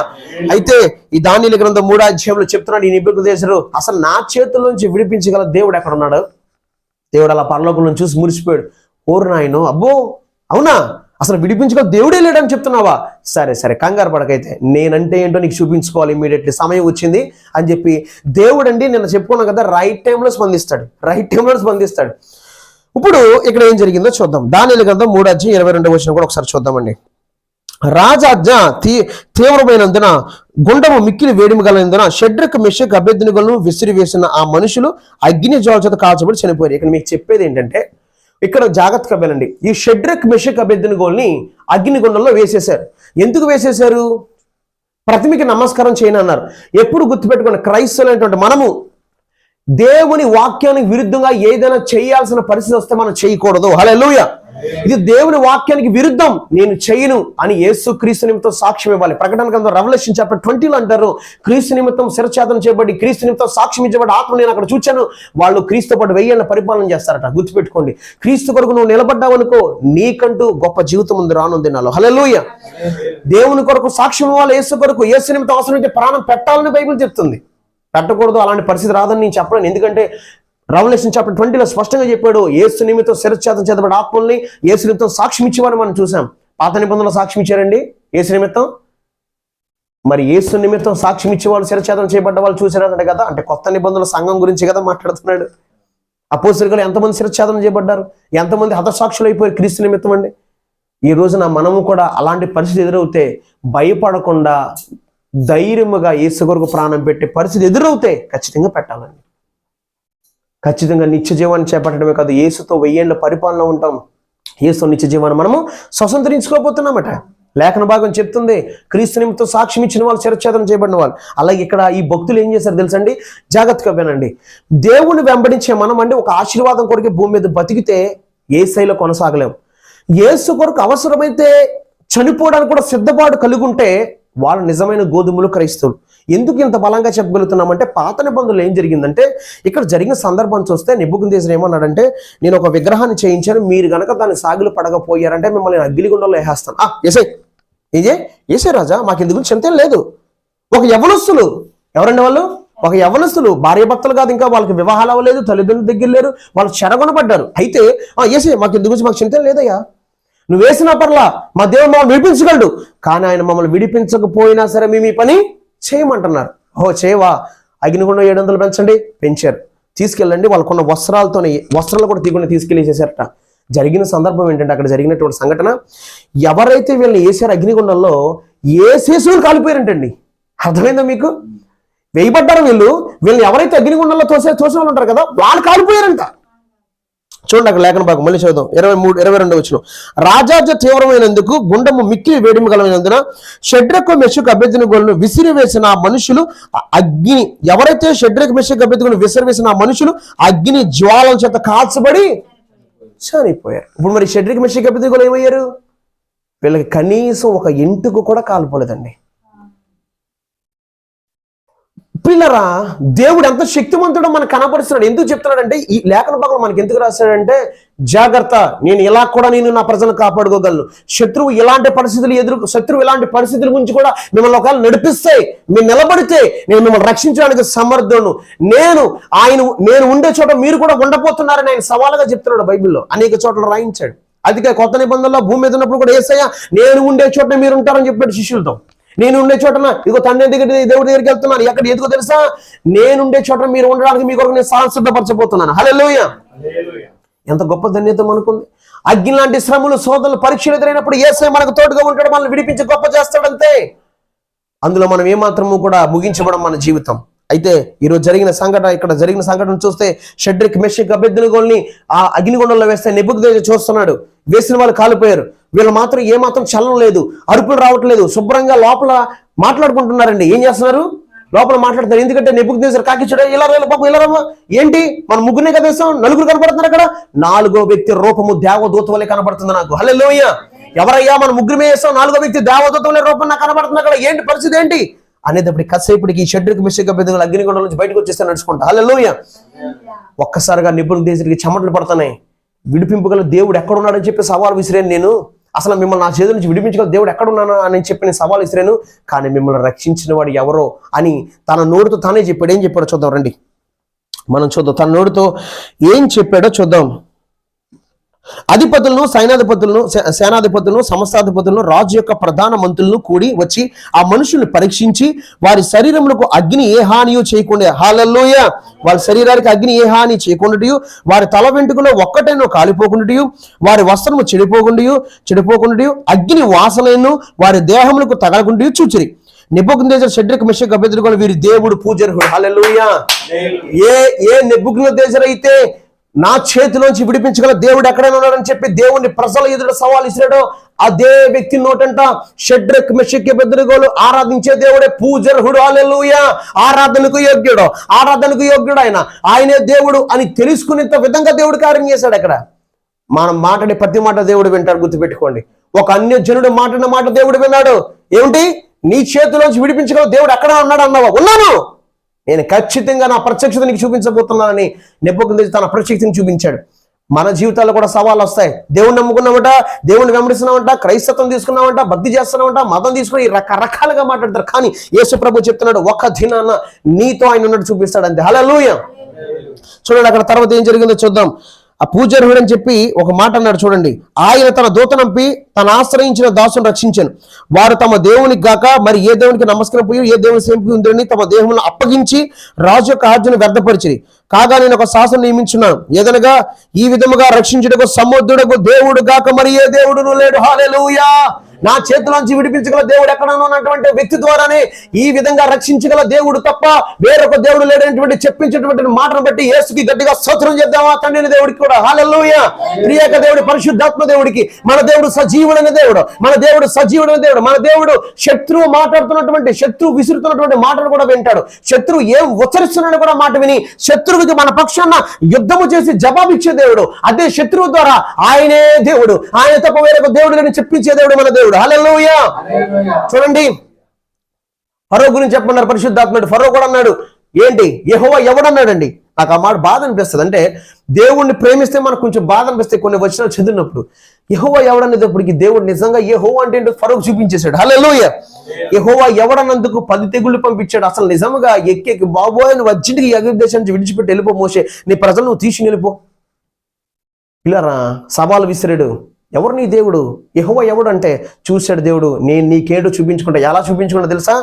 [SPEAKER 1] అయితే ఈ దానియేలు గ్రంథం 3వ అధ్యాయంలో చెప్తున్నాడు, ఈ నెబుకద్నెజరు అసలు నా చేతుల నుంచి విడిపించగల దేవుడు ఎక్కడ ఉన్నాడు? దేవుడు అలా పరలోకం నుంచి చూసి మురిసిపోయాడు. ఓరు నాయనో, అబ్బో అవునా, అసలు విడిపించగల దేవుడే లేడని చెప్తున్నావా? సరే సరే, కంగారు పడకైతే నేనంటే ఏంటో నీకు చూపించుకోవాలి, ఇమీడియట్లీ సమయం వచ్చింది అని చెప్పి దేవుడు అండి నిన్న చెప్పుకున్నాం కదా, రైట్ టైంలో స్పందిస్తాడు. ఇప్పుడు ఇక్కడ ఏం జరిగిందో చూద్దాం. దానియేలు గ్రంథం 3వ అధ్యాయం 22వ వచనం కూడా ఒకసారి చూద్దామండి. రాజాజ్ఞ తీవ్రమైనందున గుండము మిక్కిలి వేడిమి గలనందున షడ్రక్ మెషక్ అబేద్నెగోలను విసిరివేసిన ఆ మనుషులు అగ్ని జ్వాల చేత కాల్చబడి చనిపోయారు. ఇక్కడ మీకు చెప్పేది ఏంటంటే, ఇక్కడ జాగ్రత్తగా వెళ్ళండి. ఈ షడ్రక్ మెషక్ అబేద్నెగోల్ని అగ్నిగుండంలో వేసేశారు. ఎందుకు వేసేశారు? ప్రతిమకి నమస్కారం చేయను అన్నారు. ఎప్పుడు గుర్తుపెట్టుకోండి, క్రైస్తవులైనటువంటి మనము దేవుని వాక్యానికి విరుద్ధంగా ఏదైనా చేయాల్సిన పరిస్థితి వస్తే మనం చేయకూడదు. హల్లెలూయా. ఇది దేవుని వాక్యానికి విరుద్ధం, నేను చేయను అని యేసు క్రీస్తు నిమిత్తం సాక్ష్యం ఇవ్వాలి. ప్రకటన గ్రంథం రెవల్యూషన్ చాప్టర్ 20లో అంటారు, క్రీస్తు నిమిత్తం శిరఛేదన చేయబడి క్రీస్తు నిమిత్తం సాక్ష్యం ఇచ్చబడి ఆత్మ నేను అక్కడ చూచాను, వాళ్ళు క్రీస్తు పాటు 1000 ఏళ్ల పరిపాలన చేస్తారట. గుర్తుపెట్టుకోండి, క్రీస్తు కొరకు నువ్వు నిలబడ్డావు అనుకో, నీకంటూ గొప్ప జీవితం ఉంది రానుంది నాలో. హల్లెలూయా. దేవుని కొరకు సాక్ష్యం ఇవ్వాలి, యేసు కొరకు. యేసు నిమిత్తం అవసరం అయితే ప్రాణం పెట్టాలని బైబిల్ చెప్తుంది. పెట్టకూడదు అలాంటి పరిస్థితి రాదని నేను చెప్పలేను. ఎందుకంటే రెవల్యూషన్ చాప్టర్ 20లో స్పష్టంగా చెప్పాడు, యేసు నిమిత్తం శిరఛేదన చేయబడి ఆత్మల్ని యేసు నిమిత్తం సాక్ష్యం ఇచ్చేవారు మనం చూసాం. పాత నిబంధనలో సాక్ష్యం ఇచ్చారండి యేసు నిమిత్తం. మరి యేసు నిమిత్తం సాక్ష్యం ఇచ్చేవాళ్ళు శిరఛేదన చేయబడ్డ వాళ్ళు చూసారంటే కదా, అంటే కొత్త నిబంధనల సంఘం గురించి కదా మాట్లాడుతున్నాడు. అపోస్తలులు ఎంతమంది శిరఛేదన చేయబడ్డారు, ఎంతమంది హతసాక్షులు అయిపోయారు క్రీస్తు నిమిత్తం అండి. ఈ రోజున మనము కూడా అలాంటి పరిస్థితి ఎదురవుతే భయపడకుండా ధైర్యముగా యేసు కొరకు ప్రాణం పెట్టే పరిస్థితి ఎదురవుతే ఖచ్చితంగా పెట్టాలండి. ఖచ్చితంగా నిత్య జీవాన్ని చేపట్టడమే కాదు, యేసుతో 1000 ఏళ్ల పరిపాలన ఉంటాం. యేసు నిత్య జీవాన్ని మనము స్వతంత్రించుకోబోతున్నామట. లేఖన భాగం చెప్తుంది, క్రీస్తు నిమిత్తం సాక్ష్యం ఇచ్చిన వాళ్ళు శిరఛేదన చేయబడిన వాళ్ళు. అలాగే ఇక్కడ ఈ భక్తులు ఏం చేశారు తెలుసండి? జాగ్రత్తగా వినండి. దేవుని వెంబడించే మనం అంటే ఒక ఆశీర్వాదం కొరకు భూమి మీద బతికితే యేసయ్యలో కొనసాగలేము. యేసు కొరకు అవసరమైతే చనిపోవడానికి కూడా సిద్ధపాటు కలిగి ఉంటే వాళ్ళు నిజమైన గోధుమలు క్రైస్తవులు. ఎందుకు ఇంత బలంగా చెప్పగలుగుతున్నామంటే, పాత నిబంధనలు ఏం జరిగిందంటే, ఇక్కడ జరిగిన సందర్భం చూస్తే నెబుకద్నెజరు ఏమన్నాడంటే, నేను ఒక విగ్రహాన్ని చేయించాను, మీరు గనక దాన్ని సాగిలు పడకపోయారంటే మిమ్మల్ని అగ్నిగుండంలో వేసేస్తాను. ఏసే రాజా, మాకు ఇందుకు చింత లేదు. ఒక యవనస్తులు, ఎవరండి వాళ్ళు? ఒక యవనస్తులు, భార్య భర్తలు కాదు, ఇంకా వాళ్ళకి వివాహాలు అవ్వలేదు, తల్లిదండ్రుల దగ్గర లేరు, వాళ్ళు చెరగొనబడ్డారు. అయితే ఏసే మాకు ఇందు గురించి మాకు చింత లేదయ్యా, నువ్వు వేసిన పర్లా, మా దేవుడు మమ్మల్ని విడిపించగలడు, కానీ ఆయన మమ్మల్ని విడిపించకపోయినా సరే మేము ఈ పని చేయమంటున్నారు. చేయవా, అగ్నిగుండం 700 పెంచండి. పెంచారు. తీసుకెళ్ళండి, వాళ్ళకున్న వస్త్రాలు కూడా తీసుకెళ్ళేసేసారట. జరిగిన సందర్భం ఏంటంటే, అక్కడ జరిగినటువంటి సంఘటన, ఎవరైతే వీళ్ళని వేసారు అగ్నిగుండంలో, ఏసేసులు కాలిపోయారంటండి. అర్థమైందా మీకు? వేయబడ్డారు వీళ్ళని ఎవరైతే అగ్నిగుండంలో తోసిన వాళ్ళు ఉంటారు కదా, వాళ్ళు కాలిపోయారంట. చూడండి అక్కడ లేఖన భాగం మళ్ళీ చదువుదాం. 22వ వచనం. రాజాజ్ఞ తీవ్రమైనందుకు గుండము మిక్కిలి వేడిమి గలమైనందున షడ్రక్ మెషక్ అబేద్నెగోలను విసిరివేసిన ఆ మనుషులు అగ్ని, ఎవరైతే షడ్రక్ మెషక్ అబేద్నెగోలను విసిరివేసిన ఆ మనుషులు అగ్ని జ్వాలల చేత కాల్చబడి చనిపోయారు. ఇప్పుడు మరి షడ్రక్ మెషక్ అబేద్నెగోలు ఏమయ్యారు? వీళ్ళకి కనీసం ఒక ఇంటికి కూడా కాలిపోలేదండి. పిల్లరా, దేవుడు ఎంత శక్తివంతుడో మనకు కనపరుస్తున్నాడు. ఎందుకు చెప్తున్నాడంటే, ఈ లేఖన భాగంలో మనకి ఎందుకు రాశాడంటే, జాగ్రత్త, నేను ఇలా కూడా నేను నా ప్రజలను కాపాడుకోగలను. శత్రువు ఇలాంటి పరిస్థితుల గురించి కూడా మిమ్మల్ని ఒకవేళ నడిపిస్తే, మీరు నిలబడితే నేను మిమ్మల్ని రక్షించడానికి సమర్థుడు. నేను ఉండే చోట మీరు కూడా ఉండబోతున్నారని ఆయన సవాలుగా చెప్తున్నాడు. బైబిల్లో అనేక చోట్ల రాయించాడు. అందుకే కొత్త నిబంధనలో భూమి మీద ఉన్నప్పుడు కూడా యేసయ్య నేను ఉండే చోట మీరు ఉంటారని చెప్పాడు శిష్యులతో. నేను ఉండే చోట ఇదిగో తండ్రి దేవుడి దగ్గరికి వెళ్తున్నాను, ఎక్కడ ఎందుకో తెలుసా, నేనుండే చోట మీరు ఉండడానికి మీ కొరకు నేను సిద్ధపరచబోతున్నాను. హల్లెలూయా. ఎంత గొప్ప ధన్యత మనకుంది. అగ్ని లాంటి శ్రమలు, శోధనలు, పరీక్షలు ఎదురైనప్పుడు యేసయ్య మనకు తోడుగా ఉంటాడు, మనల్ని విడిపించి గొప్ప చేస్తాడంతే. అందులో మనం ఏమాత్రము కూడా ముగించబడం మన జీవితం. అయితే ఈరోజు ఇక్కడ జరిగిన సంఘటన చూస్తే, షడ్రక్ మెషక్ అబేద్నెగోల్ని ఆ అగ్నిగుండంలో వేస్తే నెబుకద్నెజరు చూస్తున్నాడు. వేసిన వాళ్ళు కాలిపోయారు. వీళ్ళు మాత్రం ఏమాత్రం చలనం లేదు, అరుపులు రావట్లేదు, శుభ్రంగా లోపల మాట్లాడుకుంటున్నారండి. ఏం చేస్తున్నారు? లోపల మాట్లాడుతున్నారు. ఎందుకంటే నెబుకద్నెజరు కాకిచ్చాడు, ఇలా పాపం ఇలా ఏంటి, మన ముగ్గురే కదా వేస్తాం, నలుగురు కనపడుతున్నారు అక్కడ. 4వ వ్యక్తి రూపము దేవదూత వలె కనపడుతుంది నాకు. హల్లెలూయా. ఎవరయ్యా, మన ముగ్గురమే వేస్తాం, 4వ వ్యక్తి దేవదూత వలె రూపం నాకు కనపడుతుంది అక్కడ. ఏంటి పరిస్థితి ఏంటి అనేటప్పుడు కాసేపటికి ఈ షడ్రక్ మెషక్ అబేద్నెగోలు అగ్నిగుండం నుంచి బయటకు వచ్చేస్తే నడుచుకుంటా. హల్లెలూయా. ఒక్కసారిగా నెబుకద్నెజరుకి చెమటలు పడుతున్నాయి. విడిపింపగల దేవుడు ఎక్కడున్నాడని చెప్పి సవాలు విసిరాను నేను. అసలు మిమ్మల్ని నా చేతుల నుంచి విడిపించగల దేవుడు ఎక్కడున్నాను అని చెప్పి నేను సవాల్ ఇసిరాను, కానీ మిమ్మల్ని రక్షించిన వాడు ఎవరో అని తన నోటితో తానే చెప్పాడు. ఏం చెప్పాడో చూద్దాం రండి, మనం చూద్దాం. తన నోటితో ఏం చెప్పాడో చూద్దాం. అధిపతులను, సేనాధిపతులను, సంస్థాధిపతులను, రాజు యొక్క ప్రధాన మంత్రులను కూడి వచ్చి ఆ మనుషుల్ని పరీక్షించి వారి శరీరములకు అగ్ని ఏ హానియో చేయకుండా, హల్లెలూయా, వారి శరీరానికి అగ్ని ఏ హాని చేయకుండా, వారి తల వెంట్రుకలో ఒక్కటైనా కాలిపోకుండా, వారి వస్త్రము చెడిపోకుండా, అగ్ని వాసనను వారి దేహములకు తగలకుండా చూచిరి. నెబుకద్నెజరు, షడ్రక్, మెషక్, అబేద్నెగో వీరి దేవుడు పూజార్హుడు. హల్లెలూయా. ఏ నెబుకద్నెజరు అయితే నా చేతిలోంచి విడిపించగల దేవుడు ఎక్కడైనా ఉన్నాడని చెప్పి దేవుని ప్రజల ఎదుట సవాల్ ఇసిరాడో, అదే వ్యక్తి నోటంట షడ్రక్, మెషక్, అబేద్నెగోలు ఆరాధించే దేవుడే పూజార్హుడు. హల్లెలూయా. ఆరాధనకు యోగ్యుడు ఆయనే దేవుడు అని తెలుసుకునేంత విధంగా దేవుడు కార్యం చేశాడు. అక్కడ మనం మాట్లాడే ప్రతి మాట దేవుడు వింటాడు, గుర్తుపెట్టుకోండి. ఒక అన్యజనుడు మాట్లాడిన మాట దేవుడు విన్నాడు. ఏమిటి? నీ చేతిలోంచి విడిపించగల దేవుడు ఎక్కడ ఉన్నాడు అన్నావా? ఉన్నాను, నేను ఖచ్చితంగా నా ప్రత్యక్షత నీకు చూపించబోతున్నానని నెబుకద్నెజరు తన ప్రత్యక్షతని చూపించాడు. మన జీవితాల్లో కూడా సవాళ్ళు వస్తాయి. దేవుణ్ణి నమ్ముకున్నామంట, దేవుణ్ణి వెంబడిస్తున్నామంట, క్రైస్తత్వం తీసుకున్నామంట, భక్తి చేస్తున్నామంట, మతం తీసుకుని రకరకాలుగా మాట్లాడతారు. కానీ యేసు ప్రభు చెప్తున్నాడు, ఒక్క దినాన నీతో ఆయన ఉన్నట్టు చూపిస్తాడు అంతే. హల్లెలూయా. చూడండి అక్కడ తర్వాత ఏం జరిగిందో చూద్దాం. ఆ పూజార్హుడు అని చెప్పి ఒక మాట అన్నాడు చూడండి. ఆయన తన దూతనంపి తను ఆశ్రయించిన దాసును రక్షించాను. వారు తమ దేవునికి గాక మరి ఏ దేవునికి నమస్కారం పోయి ఏ దేవుని సేంపి ఉందని తమ దేహములను అప్పగించి రాజు యొక్క ఆజ్ఞను వ్యర్థపరిచిరి. కాగా నేను ఒక శాసనం నియమించున్నాను, ఏదనగా ఈ విధముగా రక్షించుటకు సముద్రుడకు దేవుడు గాక మరి ఏ దేవుడును లేడు. హల్లెలూయా. నా చేతిలోంచి విడిపించగల దేవుడు ఎక్కడనో ఉన్నటువంటి వ్యక్తి ద్వారానే ఈ విధంగా రక్షించగల దేవుడు తప్ప వేరొక దేవుడు లేడనేటువంటి చెప్పించేటువంటి మాటను బట్టి యేసుకి గట్టిగా స్తోత్రం చేద్దామా తండ్రి దేవుడికి కూడా. హల్లెలూయా. త్రియేక దేవుడి, పరిశుద్ధాత్మ దేవుడికి. మన దేవుడు సజీవుడైన దేవుడు, మన దేవుడు శత్రువు మాట్లాడుతున్నటువంటి, శత్రువు విసురుతున్నటువంటి మాటలు కూడా వింటాడు. శత్రువు ఏం ఉచ్చరిస్తున్నాడు కూడా మాట విని శత్రువుకి మన పక్షాన యుద్ధము చేసి జవాబిచ్చే దేవుడు. అదే శత్రువు ద్వారా ఆయనే దేవుడు, ఆయన తప్ప వేరొక దేవుడు లేని చెప్పించే దేవుడు మన దేవుడు. హల్లెలూయా. చూడండి, ఫరో గురించి చెప్పమన్నారు పరిశుద్ధాత్ముడు. ఫరో కూడా అన్నాడు, ఏంటి యెహోవా ఎవడన్నాడండి. నాకు ఆ మాట బాధ అనిపిస్తుంది. అంటే దేవుణ్ణి ప్రేమిస్తే మనకు కొంచెం బాధ అనిపిస్తాయి కొన్ని వచనాలు చదివినప్పుడు. యెహోవా ఎవడనేటప్పటికి దేవుడు నిజంగా యెహోవా అంటే ఏంటో ఫరోకు చూపించేశాడు. హల్లెలూయా. యెహోవా ఎవడన్నందుకు 10 తెగుళ్ళు పంపించాడు. అసలు నిజంగా ఎక్కి బాబోయ్ నువ్వు అర్జెంట్గా ఈ అగ్ని దేశం నుంచి విడిచిపెట్టి వెళ్ళిపో మోషే, నీ ప్రజలు నువ్వు తీసుకుని వెళ్ళిపో. ఇలా సవాలు విసిరాడు. ఎవరు నీ దేవుడు? యెహోవా ఎవడు అంటే చూశాడు దేవుడు, నేను నీకేడు చూపించుకుంటా. ఎలా చూపించుకుంటా తెలుసా?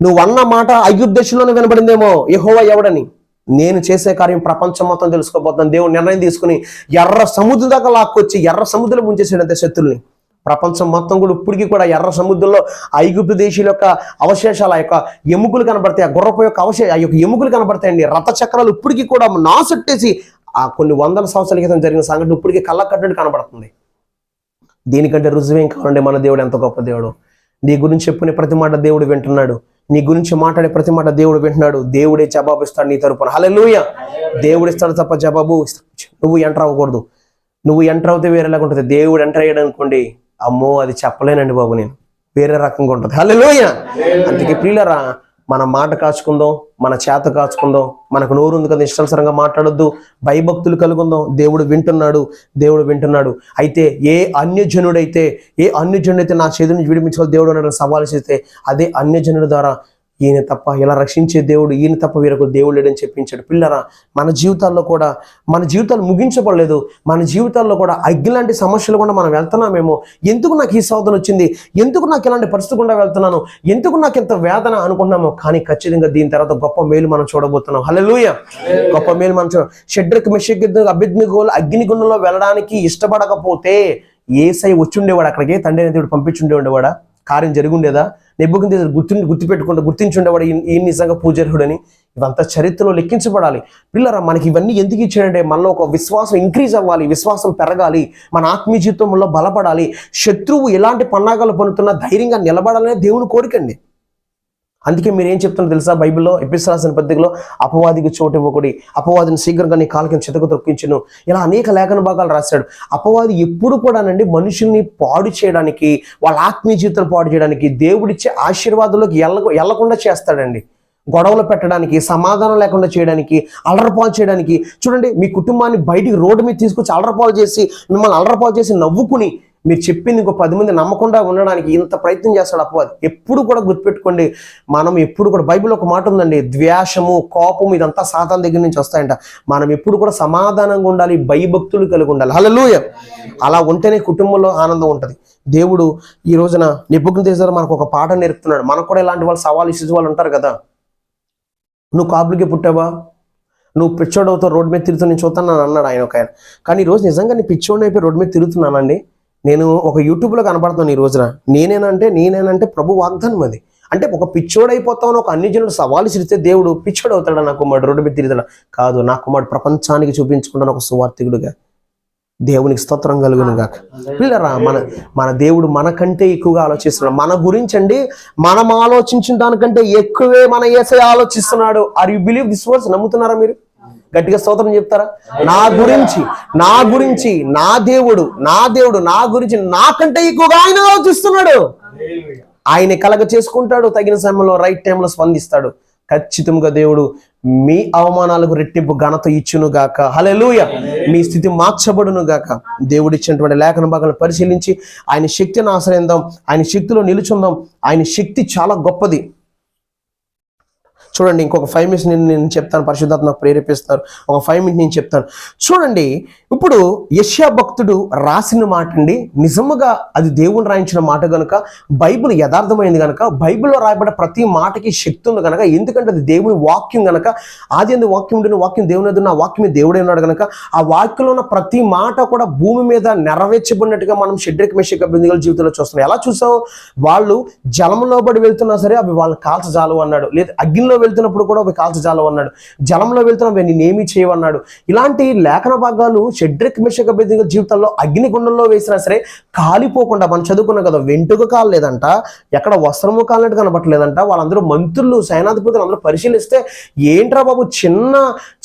[SPEAKER 1] నువ్వు అన్న మాట ఐగుప్తు దేశంలోనే వినబడిందేమో యెహోవా ఎవడని. నేను చేసే కార్యం ప్రపంచం మొత్తం తెలుసుకోబోతున్నాను. దేవుడు నిర్ణయం తీసుకుని ఎర్ర సముద్రం దాకా లాక్కొచ్చి ఎర్ర సముద్రం ముంచేసాడు అంతే శత్రుల్ని. ప్రపంచం మొత్తం కూడా ఇప్పటికీ కూడా ఎర్ర సముద్రంలో ఐగుప్తు దేశీయుల యొక్క అవశేషాలు, ఆ యొక్క ఎముకలు కనబడతాయి, ఆ గుర్రపు యొక్క ఆ యొక్క ఎముకలు కనబడతాయండి. రథ చక్రాలు ఇప్పటికీ కూడా నాసెట్టేసి ఆ కొన్ని వందల సంవత్సరాల క్రితం జరిగిన సంఘటన ఇప్పటికీ కళ్ళ కట్టినట్టు కనబడుతుంది. దీనికంటే రుజువేం కావాలండి? మన దేవుడు ఎంత గొప్ప దేవుడు. నీ గురించి చెప్పుకునే ప్రతి మాట దేవుడు వింటున్నాడు, నీ గురించి మాట్లాడే ప్రతి మాట దేవుడు వింటున్నాడు. దేవుడే జవాబు ఇస్తాడు నీ తరపున. హల్లెలూయా. దేవుడు ఇస్తాడు తప్ప జవాబు నువ్వు ఎంటర్ అవ్వకూడదు. నువ్వు ఎంటర్ అవుతే వేరేలాగా ఉంటుంది. దేవుడు ఎంటర్ అయ్యాడు అనుకోండి, అమ్మో అది చెప్పలేనండి బాబు, నేను వేరే రకంగా ఉంటుంది. హల్లెలూయా. అందుకే ప్రియులరా, మన మాట కాచుకుందాం, మన చేత కాచుకుందాం. మనకు నోరు ఉంది కదా, ఇష్టానుసారంగా మాట్లాడొద్దు, భయభక్తులు కలుగుందాం. దేవుడు వింటున్నాడు. అయితే ఏ అన్యజనుడైతే నా చేతి నుంచి విడిపించుకోవాలి దేవుడు అన్న సవాలు చేస్తే అదే అన్యజనుడి ద్వారా ఈయన తప్ప ఇలా రక్షించే దేవుడు, ఈయన తప్ప వేరొక దేవుడు లేడని చెప్పించాడు. పిల్లరా, మన జీవితాలు ముగించబడలేదు. మన జీవితాల్లో కూడా అగ్ని లాంటి సమస్యలు కూడా మనం వెళ్తున్నామేమో. ఎందుకు నాకు ఈ శోధన వచ్చింది, ఎందుకు నాకు ఇలాంటి పరిస్థితి గుండా వెళ్తున్నాను, ఎందుకు నాకు ఇంత వేదన అనుకున్నామో. కానీ ఖచ్చితంగా దీని తర్వాత గొప్ప మేలు మనం చూడబోతున్నాం. హల్లెలూయా. గొప్ప మేలు మనం షడ్రక్, మెషక్, అబేద్నెగోలు అగ్నిగుండంలో వెళ్ళడానికి ఇష్టపడకపోతే యేసయ్య వచ్చుండేవాడు అక్కడికి, తండ్రి దేవుడు పంపించుండేవాడా? కార్యం జరుగుండేదా? నెబుకద్నెజరు గుర్తించుండేవాడు ఈ నిజంగా పూజార్హుడని. ఇవంతా చరిత్రలో లెక్కించబడాలి. పిల్లరా, మనకి ఇవన్నీ ఎందుకు ఇచ్చాడంటే మనలో ఒక విశ్వాసం ఇంక్రీజ్ అవ్వాలి, విశ్వాసం పెరగాలి, మన ఆత్మీయ జీవితంలో బలపడాలి. శత్రువు ఎలాంటి పన్నాగాలు పన్నుతున్నా ధైర్యంగా నిలబడాలనే దేవుని కోరికండి. అందుకే మీరు ఏం చెప్తున్నారు తెలుసా? బైబిల్లో ఎపిసోడ్స్ రాసిన పత్రికలో అపవాదికి చోటు ఇవ్వకూడదు, అపవాదిని శీఘ్రంగా నీ కాలు కింద చితకు తొక్కించును, ఇలా అనేక లేఖన భాగాలు రాశాడు. అపవాది ఎప్పుడు కూడానండి మనుషుల్ని పాడు చేయడానికి, వాళ్ళ ఆత్మీయ జీవితాలు పాడు చేయడానికి, దేవుడిచ్చే ఆశీర్వాదంలోకి వెళ్ళకుండా చేస్తాడండి. గొడవలు పెట్టడానికి, సమాధానం లేకుండా చేయడానికి, అలరపాలు చేయడానికి. చూడండి, మీ కుటుంబాన్ని బయటికి రోడ్డు మీద తీసుకొచ్చి అలరపాలు చేసి, మిమ్మల్ని అలరపాలు చేసి నవ్వుకుని మీరు చెప్పింది ఇంకో 10 మంది నమ్మకుండా ఉండడానికి ఇంత ప్రయత్నం చేస్తాడు అపవాది. ఎప్పుడు కూడా గుర్తుపెట్టుకోండి, మనం ఎప్పుడు కూడా బైబిల్ ఒక మాట ఉందండి, ద్వేషము, కోపము ఇదంతా సాతాను దగ్గర నుంచి వస్తాయంట. మనం ఎప్పుడు కూడా సమాధానంగా ఉండాలి, భయభక్తులు కలిగి ఉండాలి. హల్లెలూయా. అలా ఉంటేనే కుటుంబంలో ఆనందం ఉంటుంది. దేవుడు ఈ రోజున నెబుకద్నెజర్ మనకు ఒక పాఠం నేర్పుతున్నాడు. మనకు కూడా ఇలాంటి వాళ్ళు సవాలు ఇచ్చే వాళ్ళు ఉంటారు కదా. నువ్వు కాపులకి పుట్టావా, నువ్వు పిచ్చోడవుతావు, రోడ్డు మీద తిరుగుతూ నేను చూస్తాను అన్నాడు ఆయన ఒక ఆయన. కానీ ఈరోజు నిజంగా నేను పిచ్చోడిని అయిపోయి రోడ్డు మీద తిరుగుతున్నానండి. నేను ఒక యూట్యూబ్లో కనపడుతున్నాను ఈ రోజున. నేనేనంటే ప్రభు వాగ్దానం అది. అంటే ఒక పిచ్చోడైపోతామని ఒక అన్ని జనులు సవాలు ఇస్తే దేవుడు పిచ్చోడు అవుతాడా నా కుమారుడు రోడ్డు మీద తిరుగుతాడా? కాదు, నా కుమారుడు ప్రపంచానికి చూపించుకుంటాను ఒక సువార్థికుడుగా. దేవునికి స్తోత్రం కలుగును గాక. పిల్లరా, మన దేవుడు మనకంటే ఎక్కువగా ఆలోచిస్తున్నాడు. మన గురించి అండి, మనం ఆలోచించిన దానికంటే ఎక్కువే మన యేసయ్య ఆలోచిస్తున్నాడు. Are you believe this words? నమ్ముతున్నారా మీరు? గట్టిగా స్తోత్రం చెప్తారా? నా గురించి నా దేవుడు నా గురించి నాకంటే ఎక్కువగా ఆయన ఆలోచిస్తున్నాడు. ఆయన కలగ చేసుకుంటాడు, తగిన సమయంలో రైట్ టైంలో స్పందిస్తాడు. ఖచ్చితంగా దేవుడు మీ అవమానాలకు రెట్టింపు ఘనత ఇచ్చును గాక. హల్లెలూయా. మీ స్థితి మార్చబడును గాక. దేవుడు ఇచ్చినటువంటి లేఖన భాగాలను పరిశీలించి ఆయన శక్తిని ఆశ్రయిద్దాం, ఆయన శక్తిలో నిలుచుందాం. ఆయన శక్తి చాలా గొప్పది. చూడండి, ఇంకొక 5 minutes నేను చెప్తాను, పరిశుద్ధాత్మ నాకు ప్రేరేపిస్తారు. ఒక 5 minutes నేను చెప్తాను. చూడండి, ఇప్పుడు యెషయా భక్తుడు రాసిన మాట అండి, నిజముగా అది దేవుని రాయించిన మాట కనుక, బైబిల్ యథార్థమైంది కనుక, బైబిల్లో రాయబడ్డ ప్రతి మాటకి శక్తి ఉంది కనుక, ఎందుకంటే అది దేవుని వాక్యం కనుక. ఆది అందు వాక్యం ఉండిన, వాక్యం దేవుని ఎదురు, ఆ వాక్యమే దేవుడే ఉన్నాడు కనుక, ఆ వాక్యంలో ఉన్న ప్రతి మాట కూడా భూమి మీద నెరవేర్చబడినట్టుగా మనం షడ్రక్ మెషక్ అబేద్నెగోల జీవితంలో చూస్తున్నాం. ఎలా చూసాం? వాళ్ళు జలంలో పడి వెళ్తున్నా సరే అవి వాళ్ళని కాల్చజాలవు అన్నాడు. లేదా అగ్నిలో వెళ్తున్నప్పుడు కూడా అవి కాల్చజాలవు అన్నాడు. జలంలో వెళ్తున్నా నేనేమీ చేయవన్నాడు. ఇలాంటి లేఖన భాగాలు షడ్రక్ మెషక్ అబేద్నెగోల జీవితంలో అగ్నిగుండంలో వేసినా సరే కాలిపోకుండా, మనం చదువుకున్నాం కదా, వెంటుక కాలేదంట, ఎక్కడ వస్త్రము కాలినట్టు కనబట్టలేదంట. వాళ్ళందరూ మంత్రులు, సేనాధిపతులు అందరూ పరిశీలిస్తే ఏంట్రా బాబు,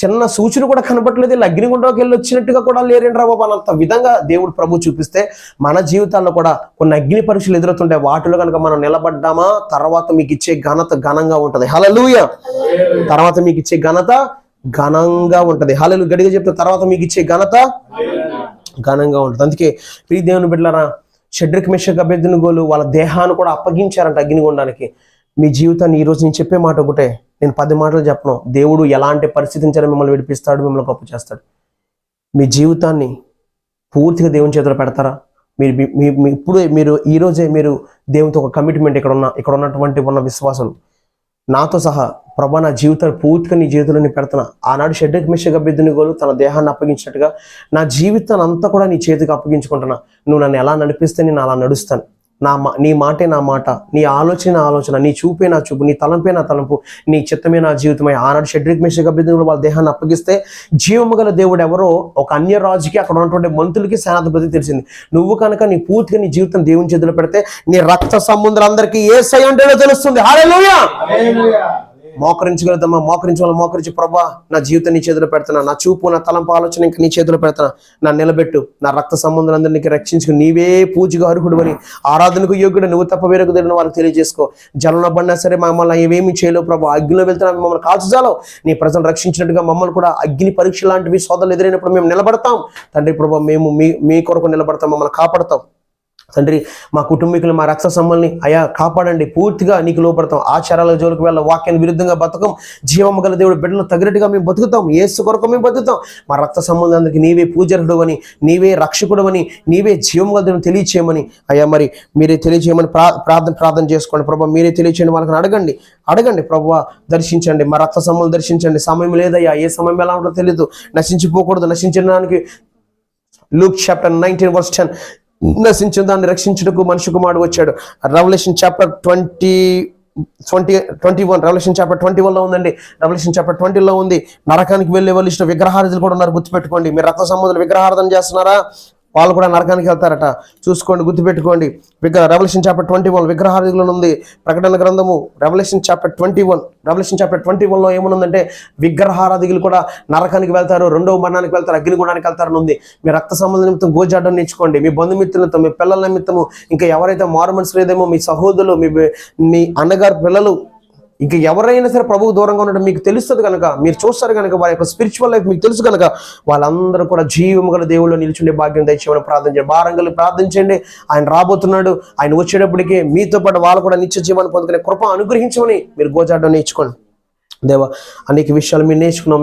[SPEAKER 1] చిన్న సూచన కూడా కనబట్టలేదు, వీళ్ళు అగ్నిగుండంలోకి వెళ్ళి వచ్చినట్టుగా కూడా లేరేంట్రా బాబు అన్నంత విధంగా దేవుడు ప్రభు చూపిస్తే, మన జీవితాల్లో కూడా కొన్ని అగ్ని పరీక్షలు ఎదురుతుంటాయి. వాటిలో కనుక మనం నిలబడ్డామా, తర్వాత మీకు ఇచ్చే ఘనత ఘనంగా ఉంటది. హల్లెలూయా. తర్వాత మీకు ఇచ్చే ఘనత ఘనంగా ఉంటది. హల్లెలూయా. గట్టిగా చెప్తే, తర్వాత మీకు ఇచ్చే ఘనత ఘనంగా ఉంటుంది. అందుకే ప్రియ దేవుని బిడ్డలారా, షడ్రక్ మెషక్ అబేద్నెగోలు వాళ్ళ దేహాన్ని కూడా అప్పగించారంట అగ్నిగుండానికి. మీ జీవితాన్ని ఈరోజు నేను చెప్పే మాట ఒకటే, నేను 10 మాటలు చెప్పను. దేవుడు ఎలాంటి పరిస్థితి నుంచి మిమ్మల్ని విడిపిస్తాడు, మిమ్మల్ని గొప్ప చేస్తాడు. మీ జీవితాన్ని పూర్తిగా దేవుని చేతిలో పెడతారా? మీరు ఈరోజే మీరు దేవునితో ఒక కమిట్మెంట్, ఇక్కడ ఉన్నటువంటి విశ్వాసులు నాతో సహా, ప్రభా నా జీవితాన్ని పూర్తిగా నీ జీవితంలో పెడుతున్నా. ఆనాడు షడ్రక్ మెషక్ అబేద్నెగోలు తన దేహాన్ని అప్పగించినట్టుగా నా జీవితాన్ని అంతా కూడా నీ చేతికి అప్పగించుకుంటున్నా. నువ్వు నన్ను ఎలా నడిపిస్తే నేను అలా నడుస్తాను. నీ మాటే నా మాట, నీ ఆలోచన, నీ చూపే నా చూపు, నీ తలంపే నా తలంపు, నీ చిత్తమే నా జీవితమై. ఆనాడు షడ్రక్ మెషక్ అబేద్నెగోలు వాళ్ళ దేహాన్ని అప్పగిస్తే, జీవము గల దేవుడు ఎవరో ఒక అన్య రాజుకి, అక్కడ ఉన్నటువంటి మంత్రులకి, సేనాధిపతికి తెలిసింది. నువ్వు కనుక నీ పూర్తిగా నీ జీవితం దేవుని చేతిలో పెడితే, నీ రక్త సంబంధులందరికీ యేసయ్య అంటే తెలుస్తుంది. హల్లెలూయా. మోకరించగలుగుతామా? మోకరించి, ప్రభా నా జీవితం నీ చేతిలో పెడుతున్నా, నా చూపు, నా తలంపు, ఆలోచన ఇంకా నీ చేతిలో పెడుతున్నా, నా నిలబెట్టు, నా రక్త సంబంధులందరినీ రక్షించుకుని నీవే పూజగా అర్హుడు అని, ఆరాధనకు యోగ్యుడు, నువ్వు తప్ప వేరొక దేవుడిని వాళ్ళకి తెలియజేసుకో. జలంలో పడినా సరే మమ్మల్ని ఏమేమి చేయలేవు ప్రభా, అగ్నిలో వెళ్తున్నా మమ్మల్ని కాల్చజాలవు. నీ ప్రజలు రక్షించినట్టుగా మమ్మల్ని కూడా అగ్ని పరీక్ష లాంటివి సోదరులు ఎదురైనప్పుడు మేము నిలబడతాం తండ్రి. ప్రభా మేము మీ కొరకు నిలబడతాం, మమ్మల్ని కాపాడతాం తండ్రి. మా కుటుంబీకులు, మా రక్త సంబంధిని అయా కాపాడండి. పూర్తిగా నీకు లోపడతాం. ఆచారాల జోలికి వెళ్ళ, వాక్యాన్ని విరుద్ధంగా బతకం. జీవము గల దేవుడు బిడ్డలు తగినట్టుగా మేము బతుకుతాం. యేసు కొరకు మేము బతుకుతాం. మా రక్త సంబంధానికి నీవే పూజరుడు అని, నీవే రక్షకుడు అని, నీవే జీవము గల దేవుని తెలియచేయమని అయ్యా మరి మీరే తెలియచేయమని ప్రార్థన చేసుకోండి ప్రభా. మీరే తెలియచేయండి, వాళ్ళని అడగండి ప్రభా. దర్శించండి, మా రక్త సంబంధం దర్శించండి. సమయం లేదయ్యా, ఏ సమయం ఎలా ఉంటుందో తెలియదు. నశించిపోకూడదు. నశించడానికి లూక్ చాప్టర్ 19:10 నశించిన దాన్ని రక్షించుటకు మనిషి కుమారుడు వచ్చాడు. రెవల్యూషన్ చాప్టర్ 21 రెవల్యూషన్ చాప్టర్ 21లో ఉందండి. రెవల్యూషన్ చాప్టర్ 20లో ఉంది. నరకానికి వెళ్ళే వాళ్ళు ఇష్టం విగ్రహారాధులు కూడా ఉన్నారు, గుర్తుపెట్టుకోండి. మీరు రక్త సంబంధులు విగ్రహారాధన చేస్తున్నారా? వాళ్ళు కూడా నరకానికి వెళ్తారట. చూసుకోండి, గుర్తుపెట్టుకోండి. రెవల్యూషన్ చాప్టర్ 21 విగ్రహారాధకులను ఉంది. ప్రకటన గ్రంథము రెవల్యూషన్ చాప్టర్ 21లో ఏముందంటే విగ్రహారాధకులు కూడా నరకానికి వెళ్తారు, రెండవ మరణానికి వెళ్తారు, అగ్నిగుండానికి వెళ్తారని ఉంది. మీ రక్త సంబంధ నిమిత్తం గోజాడడం నేర్చుకోండి. మీ బంధుమిత్రులతో, మీ పిల్లల నిమిత్తము, ఇంకా ఎవరైతే మారు మనసు లేదేమో, మీ సహోదరులు, మీ అన్నగారు పిల్లలు, ఇంకా ఎవరైనా సరే ప్రభువు దూరంగా ఉండడం మీకు తెలుస్తుంది కనుక, మీరు చూస్తారు కనుక, వారి యొక్క స్పిరిచువల్ లైఫ్ మీకు తెలుసు కనుక, వాళ్ళందరూ కూడా జీవము గల దేవుళ్ళు నిల్చుండే భాగ్యం దయచేయమని ప్రార్థించండి. భారంగా ప్రార్థించండి. ఆయన రాబోతున్నాడు. ఆయన వచ్చేటప్పటికి మీతో పాటు వాళ్ళు కూడా నిత్య జీవాన్ని పొందుకునే కృప అనుగ్రహించమని మీరు గోజాడడం నేర్చుకోండి. దేవా, అనేక విషయాలు మేము నేర్చుకున్నాం.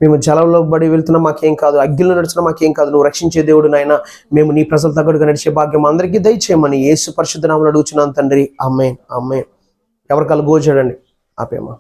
[SPEAKER 1] మేము జలంలో బడి వెళ్తున్నాం, మాకేం కాదు. అగ్గిలో నడుచున్నా మాకేం కాదు. నువ్వు రక్షించే దేవుడు నాయన. మేము నీ ప్రజలు తగ్గడుగా నడిచే భాగ్యం అందరికీ దయచేయమని యేసు పరిశుద్ధ నామములో అడుగుచున్నాను తండ్రి. ఆమేన్, ఆమేన్. ఎవరికాలు గోజాడండి. ఆపేమా.